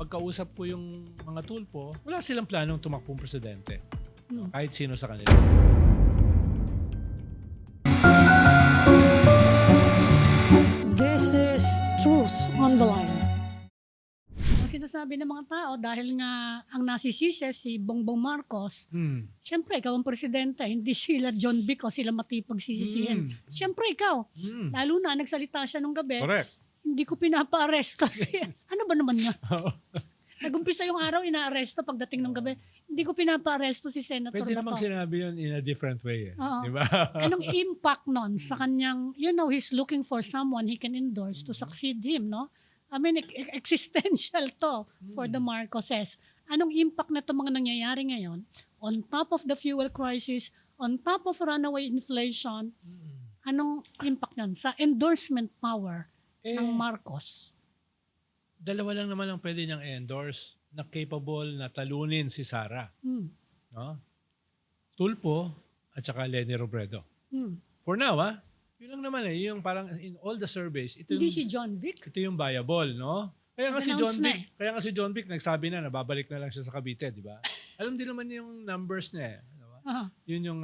pagkausap ko yung mga tulpo, wala silang planong tumakbong presidente. Kahit sino sa kanila. This is truth on the line. Ang sinasabi ng mga tao, dahil nga ang nasisisi si Bongbong Marcos, siyempre ikaw ang presidente, hindi sila John Vic o sila Matipag sisisihin. Siyempre ikaw. Lalo na nagsalita siya nung gabi, Correct. hindi ko pinapa-arresto kasi ano ba naman niya? Nagumpisa yung araw, ina-arresto pagdating ng gabi. Hindi ko pinapa-arresto si Senator Pwede namang Bato. sinabi yun in a different way. Oo. Di ba? Anong impact nun sa kanyang, he's looking for someone he can endorse to succeed him, no? I mean, existential to for the Marcoses. Anong impact na itong mga nangyayari ngayon? On top of the fuel crisis, on top of runaway inflation, anong impact nun sa endorsement power ng Marcos? Dalawa lang naman ang pwede niyang endorse na capable na talunin si Sara. No? Tulpo at saka Leni Robredo. For now, yun lang naman yung parang in all the surveys, ito Hindi yung, si John Vic. ito yung viable, no? Kaya nga si Announce John na Vic, kaya nga si John Vic nagsabi na babalik na lang siya sa Cavite, di ba? Alam din naman yung numbers niya, di ba? Yun yung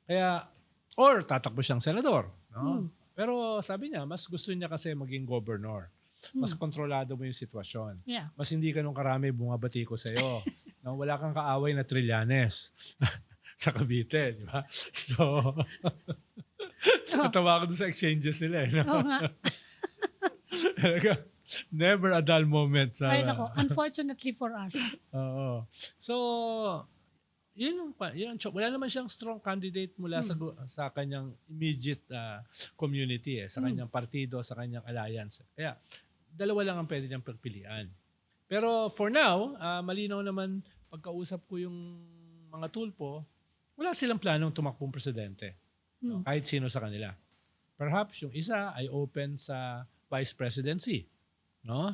kaya or tatakbo siyang senador, no? Pero sabi niya, mas gusto niya kasi maging governor. Mas kontrolado mo yung sitwasyon. Yeah. Mas hindi ka nung karami bumabati ko sa'yo. No, wala kang kaaway na Trillanes sa Cavite, di ba? So, natawa ko doon sa exchanges nila. No? Oo nga. Never a dull moment. Ay, nako. Unfortunately for us. Oo. So, yun wala naman siyang strong candidate mula sa kanyang immediate community, sa kanyang partido, sa kanyang alliance. Kaya, dalawa lang ang pwede niyang pagpilian. Pero for now, malinaw naman pagkausap ko yung mga tulpo, wala silang planong tumakbong presidente. No? Kahit sino sa kanila. Perhaps yung isa ay open sa vice presidency. No?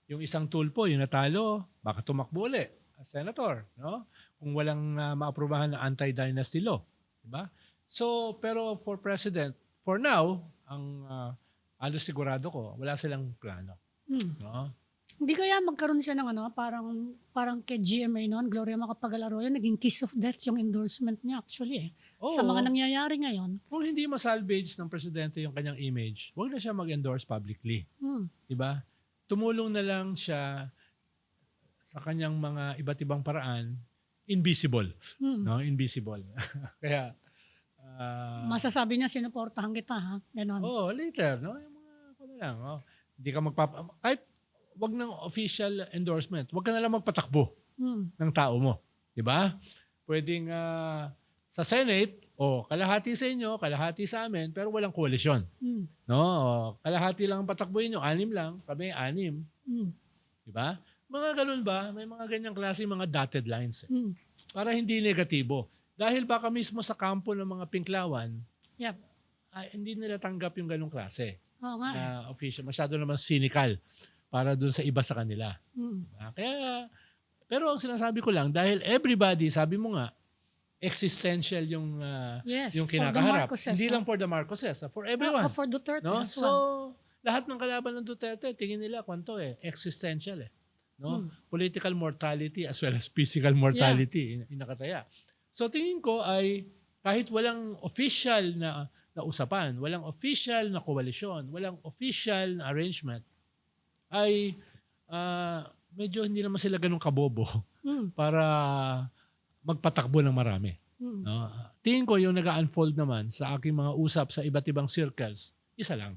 Yung isang tulpo, yung natalo, baka tumakbo ulit as senator. No? Kung walang maaprubahan na anti-dynasty law. Diba? So, pero for president, for now, ang halos sigurado ko, wala silang plano. No? Hindi kaya magkaroon siya ng parang kay GMA noon, Gloria Macapagal-Arroyo, naging kiss of death yung endorsement niya actually. Sa mga nangyayari ngayon. Kung hindi masalvage ng presidente yung kanyang image, huwag na siya mag-endorse publicly. Diba? Tumulong na lang siya sa kanyang mga iba't ibang paraan, invisible. No? Invisible. Kaya, masasabi niya, sinuportahan kita, ha? Ganon. Later. No? Yung mga, lang. Hindi ka kahit wag ng official endorsement, wag ka na lang magpatakbo ng tao mo. Diba? Pwedeng sa Senate, kalahati sa inyo, kalahati sa amin, pero walang koalisyon. No? Kalahati lang ang patakbuhin nyo, 6 lang, kami 6. Diba? Mga ganun ba? May mga ganyang klase mga dotted lines. Para hindi negatibo. Dahil baka mismo sa kampo ng mga pinklawan, hindi nila tanggap yung ganung klase. Oo nga. Na official. Masyado naman cynical para dun sa iba sa kanila. Kaya, pero ang sinasabi ko lang, dahil everybody, sabi mo nga, existential yung kinakaharap. Hindi lang for the Marcoses, for everyone. For Duterte No? as well. So, lahat ng kalaban ng Duterte, tingin nila, kwanto existential No? Political mortality as well as physical mortality inakataya. So, tingin ko ay kahit walang official na usapan, walang official na koalisyon, walang official na arrangement, ay medyo hindi naman sila ganun kabobo para magpatakbo ng marami. No? Tingin ko yung nag-unfold naman sa aking mga usap sa iba't ibang circles, isa lang.